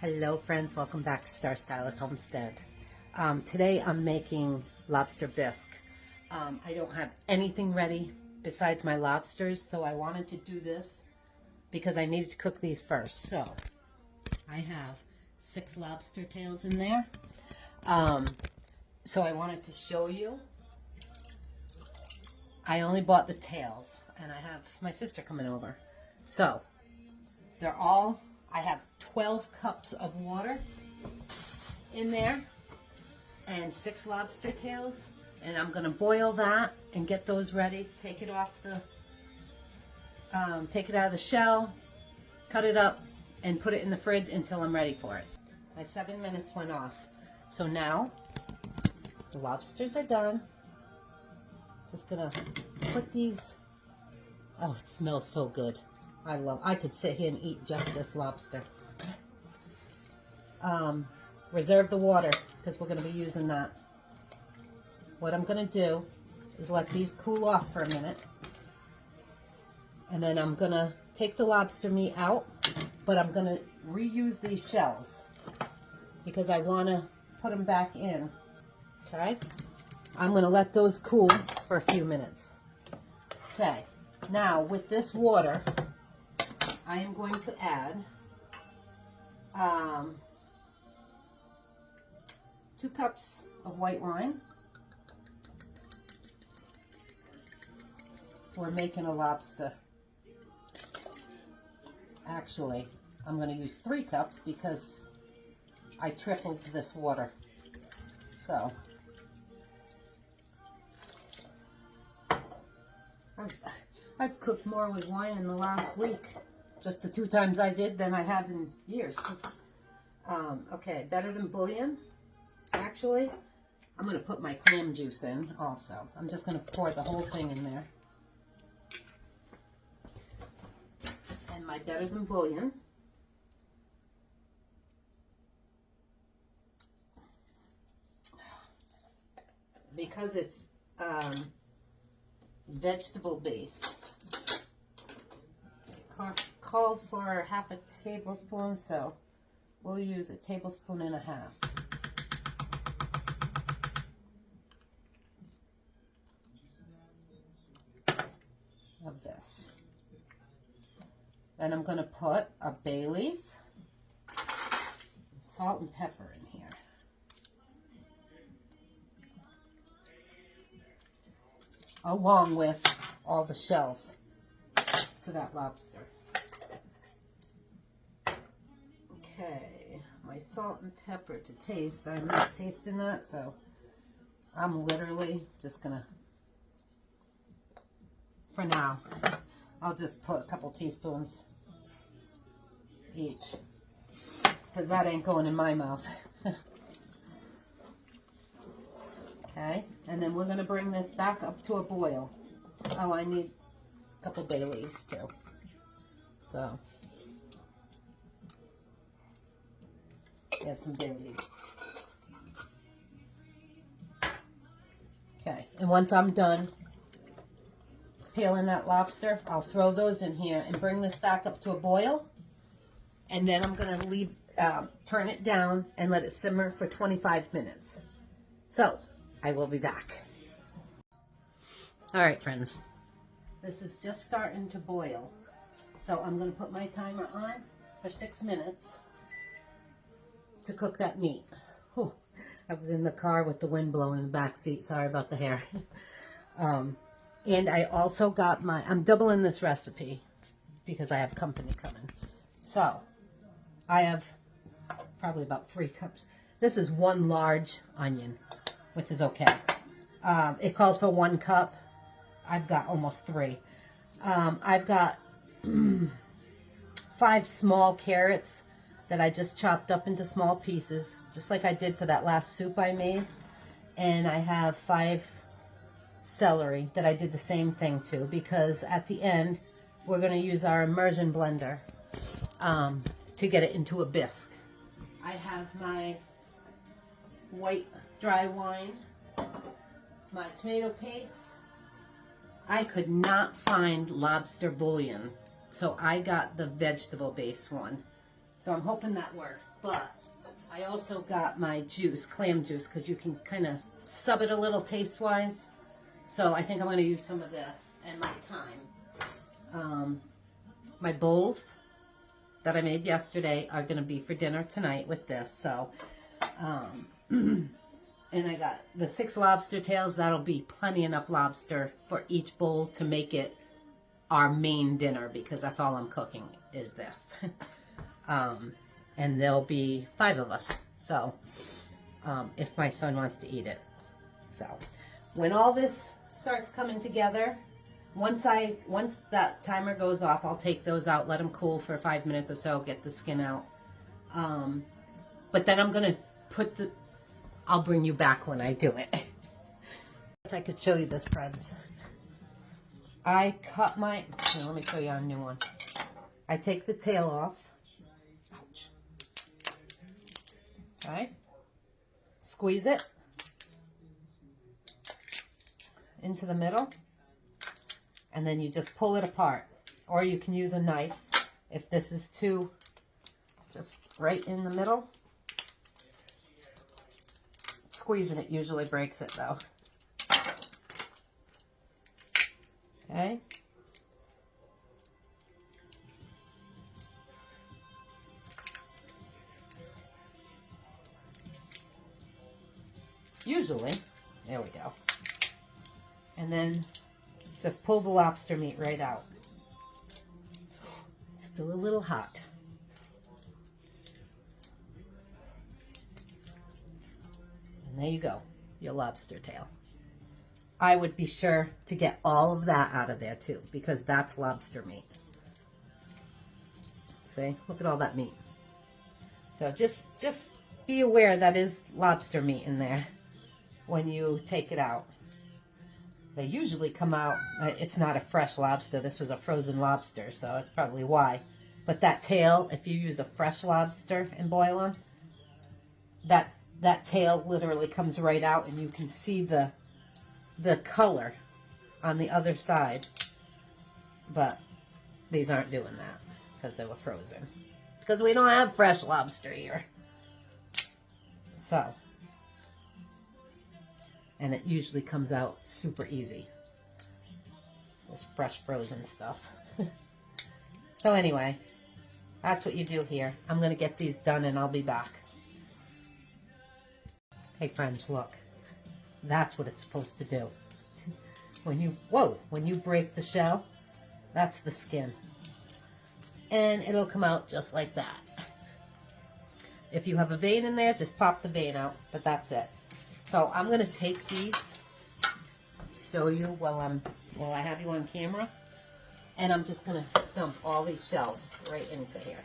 Hello friends, welcome back to Star Stylist Homestead. Today I'm making lobster bisque. I don't have anything ready besides my lobsters, so I wanted to do this because I needed to cook these first. So I have 6 lobster tails in there. So I wanted to show you. I only bought the tails and I have my sister coming over. So I have 12 cups of water in there and 6 lobster tails, and I'm gonna boil that and get those ready. Take it off the, take it out of the shell, cut it up, and put it in the fridge until I'm ready for it. My 7 minutes went off, so now the lobsters are done. Just gonna put these. Oh, it smells so good. I could sit here and eat just this lobster. Reserve the water because we're going to be using that. What I'm going to do is let these cool off for a minute. And then I'm going to take the lobster meat out, but I'm going to reuse these shells because I want to put them back in. Okay? I'm going to let those cool for a few minutes. Okay. Now, with this water, I am going to add 2 cups of white wine. We're making a lobster. Actually, I'm going to use 3 cups because I tripled this water. So, I've cooked more with wine in the last week. Just the 2 times I did than I have in years. Okay, better than bouillon. Actually, I'm going to put my clam juice in also. I'm just going to pour the whole thing in there. And my better than bouillon. Because it's vegetable based. Calls for half a tablespoon, so we'll use a tablespoon and a half. Of this. Then I'm going to put a bay leaf, salt and pepper in here. Along with all the shells to that lobster. Okay, my salt and pepper to taste. I'm not tasting that, so I'm literally just gonna, for now, I'll just put a couple teaspoons each, because that ain't going in my mouth. Okay, and then we're gonna bring this back up to a boil. Oh, I need a couple bay leaves too. So, get some bay leaves. Okay, and once I'm done peeling that lobster, I'll throw those in here and bring this back up to a boil. And then I'm going to leave, turn it down and let it simmer for 25 minutes. So, I will be back. All right, friends. This is just starting to boil. So I'm going to put my timer on for 6 minutes to cook that meat. Whew. I was in the car with the wind blowing in the back seat. Sorry about the hair. And I also got I'm doubling this recipe because I have company coming. So I have probably about 3 cups. This is 1 large onion, which is okay. It calls for 1 cup. I've got almost 3. I've got 5 small carrots that I just chopped up into small pieces, just like I did for that last soup I made. And I have 5 celery that I did the same thing to, because at the end we're going to use our immersion blender to get it into a bisque. I have my white dry wine, my tomato paste. I could not find lobster bouillon, so I got the vegetable based one. So I'm hoping that works. But I also got my juice, clam juice, because you can kind of sub it a little taste-wise. So I think I'm going to use some of this and my thyme. My bowls that I made yesterday are going to be for dinner tonight with this. So, and I got the 6 lobster tails. That'll be plenty enough lobster for each bowl to make it our main dinner, because that's all I'm cooking is this. And there'll be 5 of us. So, if my son wants to eat it. So, when all this starts coming together, once that timer goes off, I'll take those out, let them cool for 5 minutes or so, get the skin out. But then I'm gonna I'll bring you back when I do it. I guess I could show you this, friends. I cut here, let me show you a new one. I take the tail off. Ouch. Okay. Squeeze it into the middle. And then you just pull it apart. Or you can use a knife if this is too, just right in the middle. Squeezing it usually breaks it though. Okay. Usually. There we go. And then just pull the lobster meat right out. It's still a little hot. And there you go, your lobster tail. I would be sure to get all of that out of there too, because that's lobster meat. See, look at all that meat. So just be aware that is lobster meat in there when you take it out. They usually come out, it's not a fresh lobster, this was a frozen lobster, so that's probably why. But that tail, if you use a fresh lobster and boil them, that tail literally comes right out, and you can see the color on the other side. But these aren't doing that because they were frozen. Because we don't have fresh lobster here. So, and it usually comes out super easy. This fresh frozen stuff. So anyway, that's what you do here. I'm going to get these done and I'll be back. Hey friends, look. That's what it's supposed to do. When you break the shell, that's the skin. And it'll come out just like that. If you have a vein in there, just pop the vein out, but that's it. So I'm gonna take these, show you while I have you on camera, and I'm just gonna dump all these shells right into here.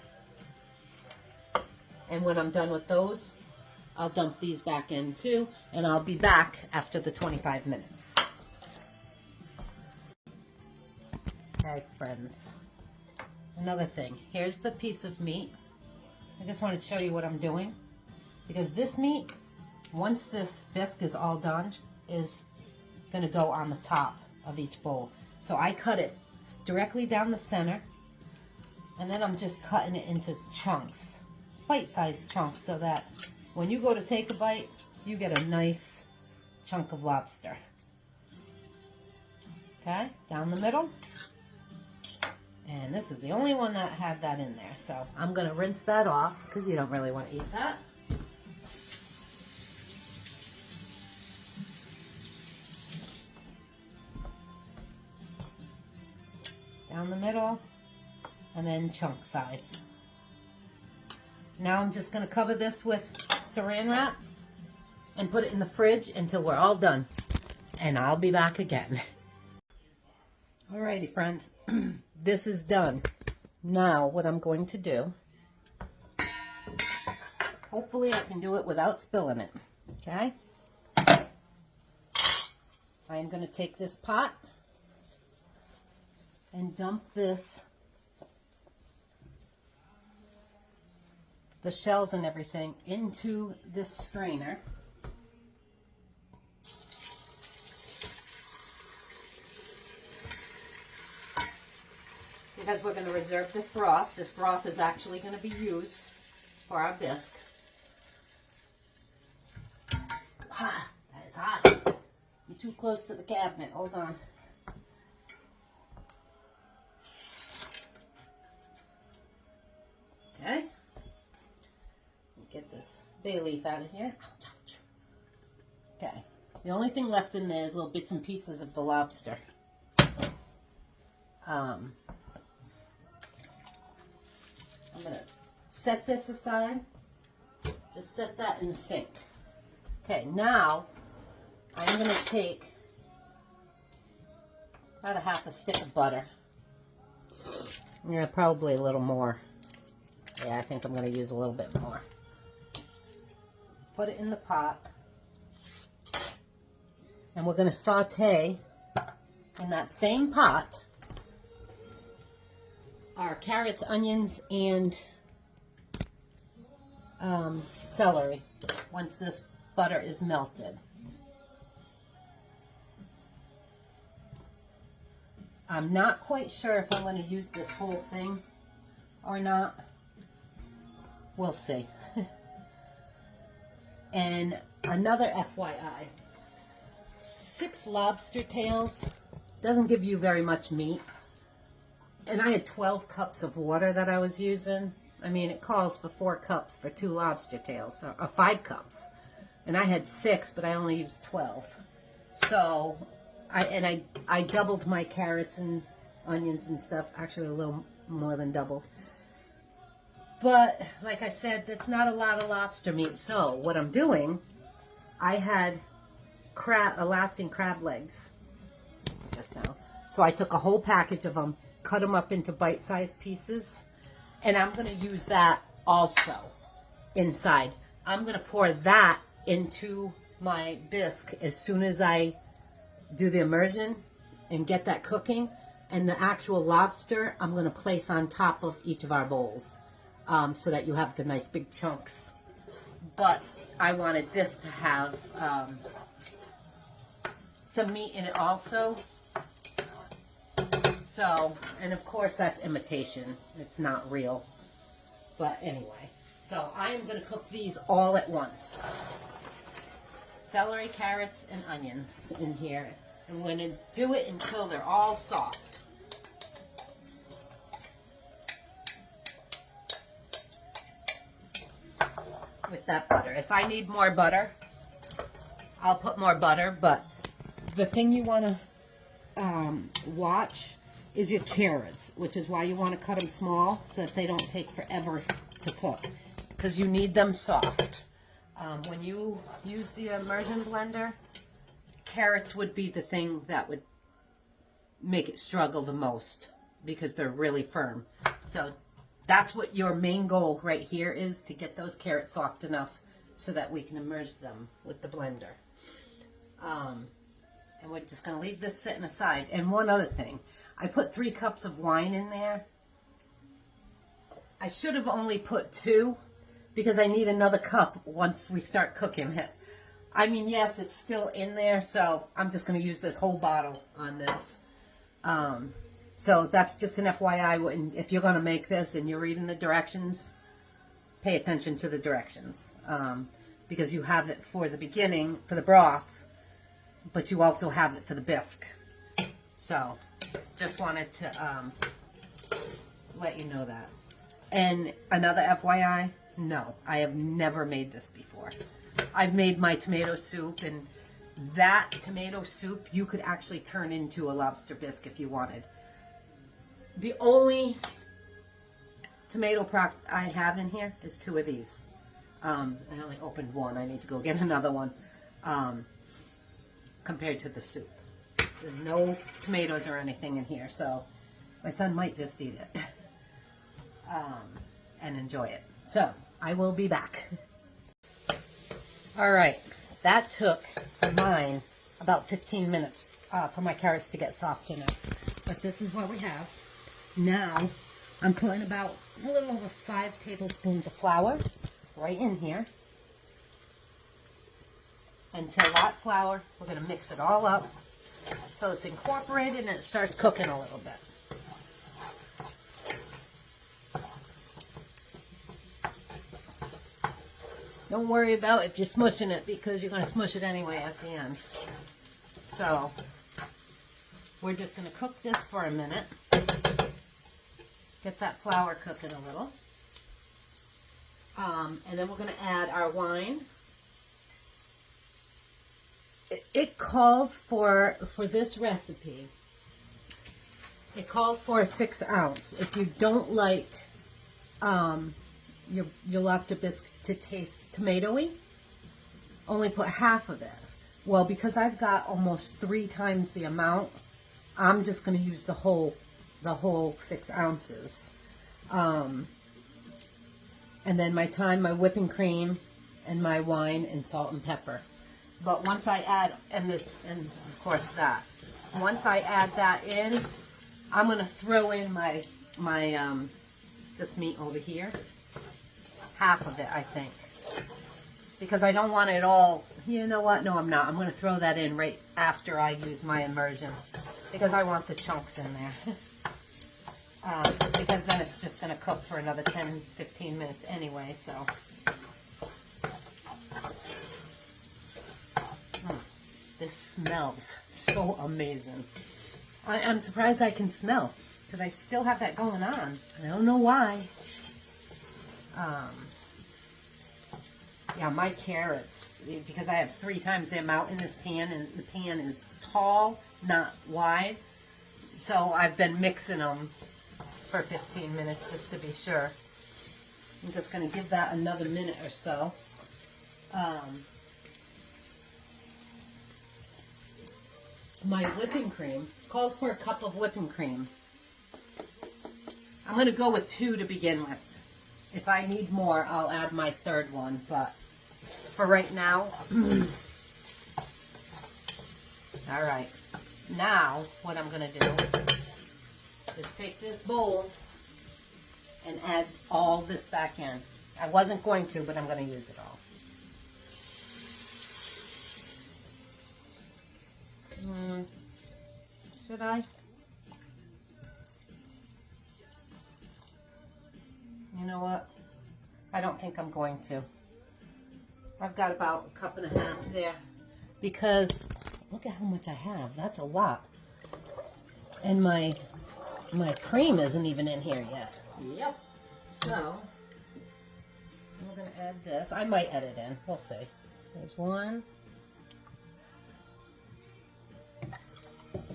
And when I'm done with those, I'll dump these back in too, and I'll be back after the 25 minutes. Okay, friends. Another thing, here's the piece of meat. I just want to show you what I'm doing, because this meat, once this bisque is all done, is going to go on the top of each bowl. So I cut it directly down the center, and then I'm just cutting it into chunks, bite-sized chunks, so that when you go to take a bite, you get a nice chunk of lobster. Okay, down the middle. And this is the only one that had that in there. So I'm going to rinse that off because you don't really want to eat that. Down the middle, and then chunk size. Now I'm just going to cover this with saran wrap and put it in the fridge until we're all done. And I'll be back again. Alrighty, friends. This is done. Now what I'm going to do, hopefully I can do it without spilling it. Okay? I'm going to take this pot and dump the shells and everything into this strainer. Because we're going to reserve this broth. This broth is actually going to be used for our bisque. Ah, that is hot. I'm too close to the cabinet. Hold on. Okay. Get this bay leaf out of here. Okay. The only thing left in there is little bits and pieces of the lobster. I'm going to set this aside. Just set that in the sink. Okay, now I'm going to take about a half a stick of butter. Yeah, probably a little more. Yeah, I think I'm going to use a little bit more. Put it in the pot. And we're going to saute in that same pot our carrots, onions, and celery once this butter is melted. I'm not quite sure if I'm going to use this whole thing or not. We'll see. And another FYI, 6 lobster tails doesn't give you very much meat. And I had 12 cups of water that I was using. I mean, it calls for 4 cups for 2 lobster tails, or 5 cups. And I had 6, but I only used 12. So, I doubled my carrots and onions and stuff, actually a little more than doubled. But, like I said, that's not a lot of lobster meat. So, what I'm doing, I had Alaskan crab legs just now. So, I took a whole package of them, cut them up into bite-sized pieces, and I'm going to use that also inside. I'm going to pour that into my bisque as soon as I do the immersion and get that cooking. And the actual lobster, I'm going to place on top of each of our bowls so that you have the nice big chunks. But I wanted this to have some meat in it also. So, and of course that's imitation. It's not real. But anyway, so I am going to cook these all at once. Celery, carrots, and onions in here. I'm going to do it until they're all soft. With that butter. If I need more butter, I'll put more butter, but the thing you want to watch is your carrots, which is why you want to cut them small so that they don't take forever to cook, because you need them soft. When you use the immersion blender, carrots would be the thing that would make it struggle the most because they're really firm. So that's what your main goal right here is, to get those carrots soft enough so that we can immerse them with the blender. And we're just going to leave this sitting aside. And one other thing, I put 3 cups of wine in there. I should have only put 2 because I need another cup once we start cooking it. I mean, yes, it's still in there, so I'm just going to use this whole bottle on this. So that's just an FYI. If you're going to make this and you're reading the directions, pay attention to the directions. Because you have it for the beginning, for the broth, but you also have it for the bisque. So, just wanted to let you know that. And another FYI, no, I have never made this before. I've made my tomato soup, and that tomato soup you could actually turn into a lobster bisque if you wanted. The only tomato product I have in here is 2 of these. I only opened 1. I need to go get another one. Compared to the soup, there's no tomatoes or anything in here, so my son might just eat it and enjoy it. So I will be back. All right, that took for mine about 15 minutes for my carrots to get soft enough. But this is what we have. Now I'm putting about a little over 5 tablespoons of flour right in here. Until that flour, we're going to mix it all up so it's incorporated and it starts cooking a little bit. Don't worry about if you're smushing it, because you're going to smush it anyway at the end. So we're just going to cook this for a minute. Get that flour cooking a little. And then we're going to add our wine. It calls for this recipe, it calls for a 6 ounce. If you don't like your lobster bisque to taste tomatoey, only put half of it. Well, because I've got almost 3 times the amount, I'm just going to use the whole 6 ounces. And then my thyme, my whipping cream, and my wine and salt and pepper. But once I add, and of course that, once I add that in, I'm going to throw in my this meat over here. Half of it, I think. Because I don't want it all, you know what? No, I'm not. I'm going to throw that in right after I use my immersion. Because I want the chunks in there. Because then it's just going to cook for another 10-15 minutes anyway, so. This smells so amazing. I'm surprised I can smell, because I still have that going on. I don't know why. Yeah, my carrots, because I have 3 times the amount in this pan, and the pan is tall, not wide. So I've been mixing them for 15 minutes just to be sure. I'm just going to give that another minute or so. My whipping cream calls for a cup of whipping cream. I'm going to go with 2 to begin with. If I need more, I'll add my 3rd one, but for right now, all right. Now, what I'm going to do is take this bowl and add all this back in. I wasn't going to, but I'm going to use it all. Should I? You know what? I don't think I'm going to. I've got about a cup and a half there, because look at how much I have. That's a lot. And my cream isn't even in here yet. Yep. So I'm going to add this. I might add it in. We'll see. There's 1,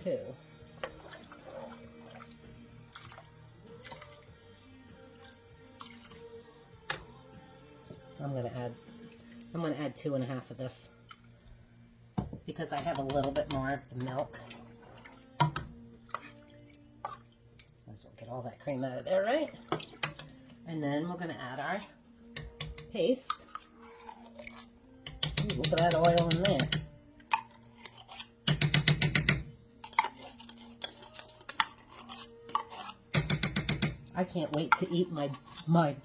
2. I'm going to add 2.5 of this, because I have a little bit more of the milk. Let's get all that cream out of there, right? And then we're going to add our paste. Ooh, look at that oil in there. I can't wait to eat my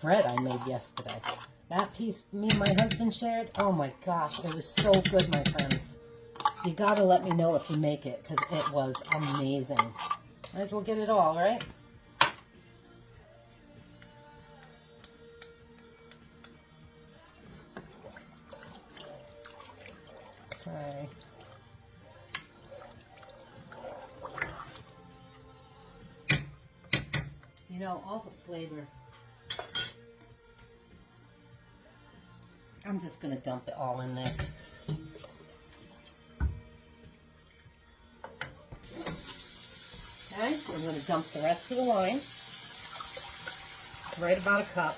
bread I made yesterday. That piece me and my husband shared, oh my gosh, it was so good, my friends. You gotta let me know if you make it, because it was amazing. Might as well get it all, right? Okay. You know, all the flavor. I'm just going to dump it all in there. Okay, I'm going to dump the rest of the wine. Right about a cup.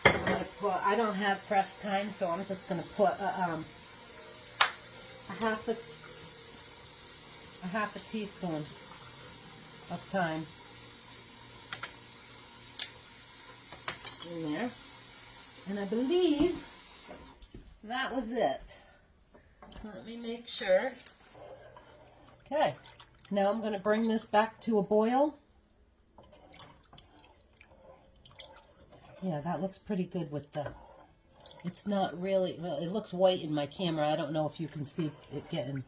I'm going to put, I don't have fresh thyme, so I'm just going to put a half a teaspoon of thyme in there. And I believe that was it. Let me make sure. Okay, now I'm going to bring this back to a boil. Yeah, that looks pretty good with the, it's not really, well, it looks white in my camera. I don't know if you can see it getting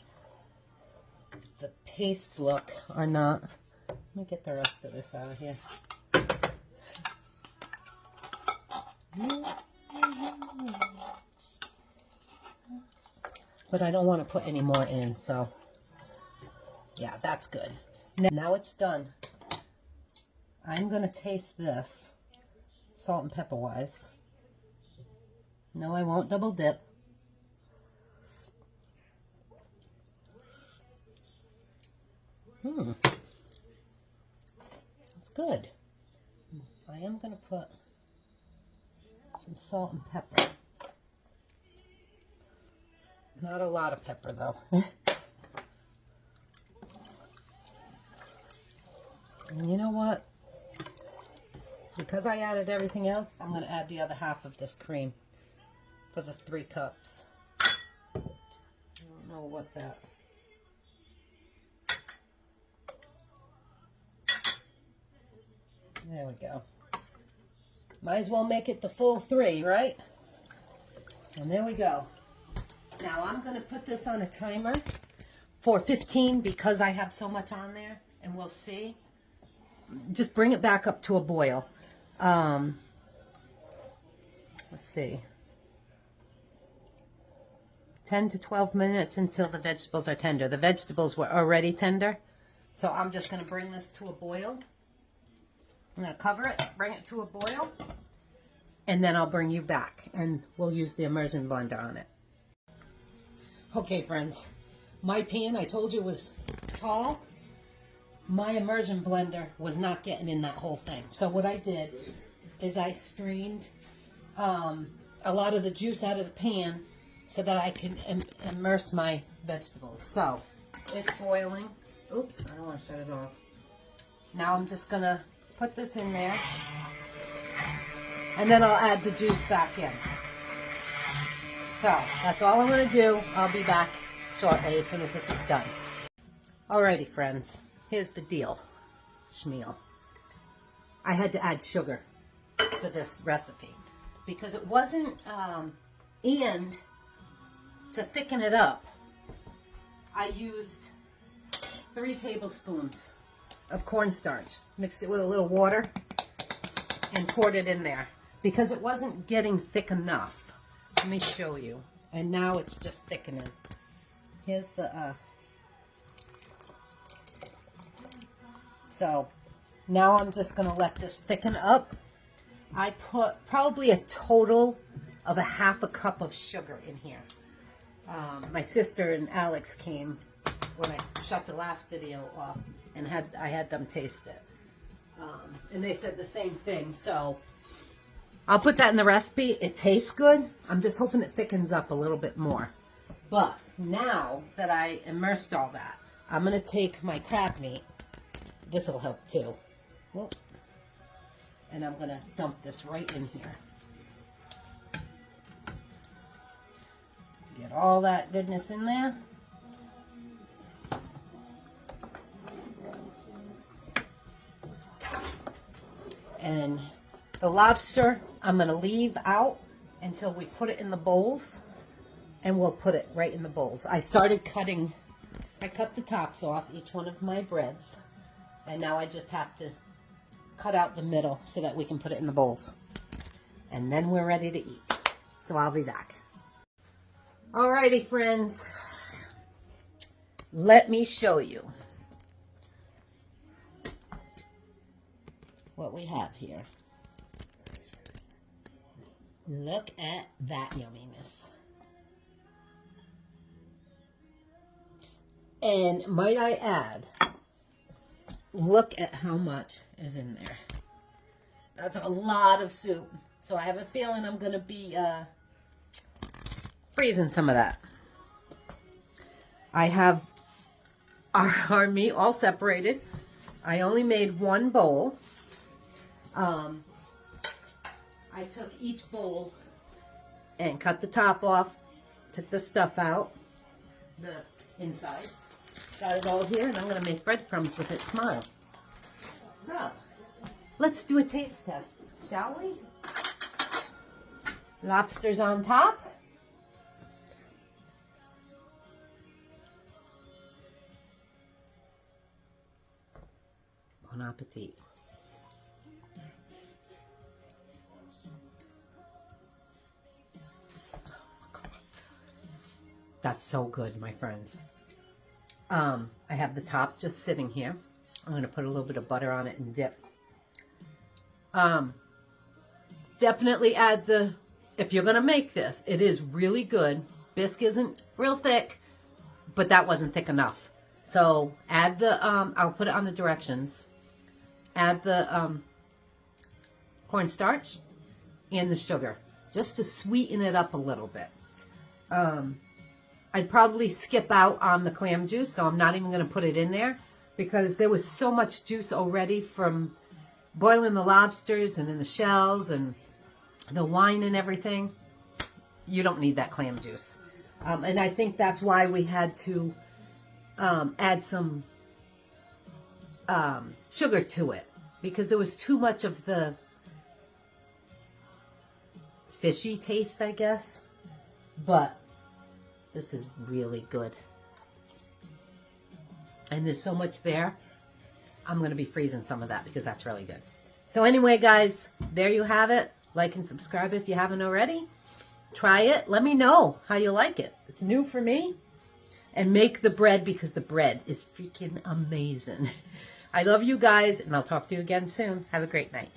the paste look or not. Let me get the rest of this out of here. but I don't want to put any more in, so yeah, that's good. Now it's done. I'm going to taste this, salt and pepper wise. No, I won't double dip. It's good. I am going to put some salt and pepper. Not a lot of pepper though. And you know what? Because I added everything else, I'm going to add the other half of this cream for the 3 cups. I don't know what that... There we go. Might as well make it the full 3, right? And there we go. Now I'm going to put this on a timer for 15 because I have so much on there, and we'll see. Just bring it back up to a boil. Let's see. 10 to 12 minutes until the vegetables are tender. The vegetables were already tender, so I'm just going to bring this to a boil. I'm going to cover it, bring it to a boil, and then I'll bring you back, and we'll use the immersion blender on it. Okay, friends, my pan, I told you, was tall. My immersion blender was not getting in that whole thing. So what I did is I strained a lot of the juice out of the pan so that I can immerse my vegetables. So it's boiling. Oops, I don't want to shut it off. Now I'm just going to put this in there, and then I'll add the juice back in. So that's all I'm going to do. I'll be back shortly as soon as this is done. Alrighty, friends, here's the deal. Schmeal. I had to add sugar to this recipe because it wasn't, and to thicken it up, I used 3 tablespoons of cornstarch, mixed it with a little water, and poured it in there because it wasn't getting thick enough. Let me show you. And now it's just thickening. Here's the, so now I'm just going to let this thicken up. I put probably a total of a ½ cup of sugar in here. My sister and Alex came when I shut the last video off, and I had them taste it. And they said the same thing. So I'll put that in the recipe. It tastes good. I'm just hoping it thickens up a little bit more. But now that I immersed all that, I'm going to take my crab meat. This will help too. Whoop. And I'm going to dump this right in here. Get all that goodness in there. And the lobster, I'm going to leave out until we put it in the bowls, and we'll put it right in the bowls. I started cutting, I cut the tops off each one of my breads, and now I just have to cut out the middle so that we can put it in the bowls. And then we're ready to eat. So I'll be back. Alrighty, friends. Let me show you what we have here. Look at that yumminess. And might I add, look at how much is in there. That's a lot of soup. So I have a feeling I'm going to be freezing some of that. I have our meat all separated. I only made 1 bowl. I took each bowl and cut the top off, took the stuff out, the insides, got it all here, and I'm going to make breadcrumbs with it tomorrow. So, let's do a taste test, shall we? Lobster's on top. Bon appetit. That's so good, my friends. I have the top just sitting here. I'm going to put a little bit of butter on it and dip. Definitely add if you're going to make this, it is really good. Bisque isn't real thick, but that wasn't thick enough. So add I'll put it on the directions. Add the cornstarch and the sugar, just to sweeten it up a little bit. I'd probably skip out on the clam juice, so I'm not even going to put it in there because there was so much juice already from boiling the lobsters and in the shells and the wine and everything. You don't need that clam juice. And I think that's why we had to add some sugar to it, because there was too much of the fishy taste, I guess. But this is really good. And there's so much there. I'm going to be freezing some of that because that's really good. So anyway, guys, there you have it. Like and subscribe if you haven't already. Try it. Let me know how you like it. It's new for me. And make the bread, because the bread is freaking amazing. I love you guys, and I'll talk to you again soon. Have a great night.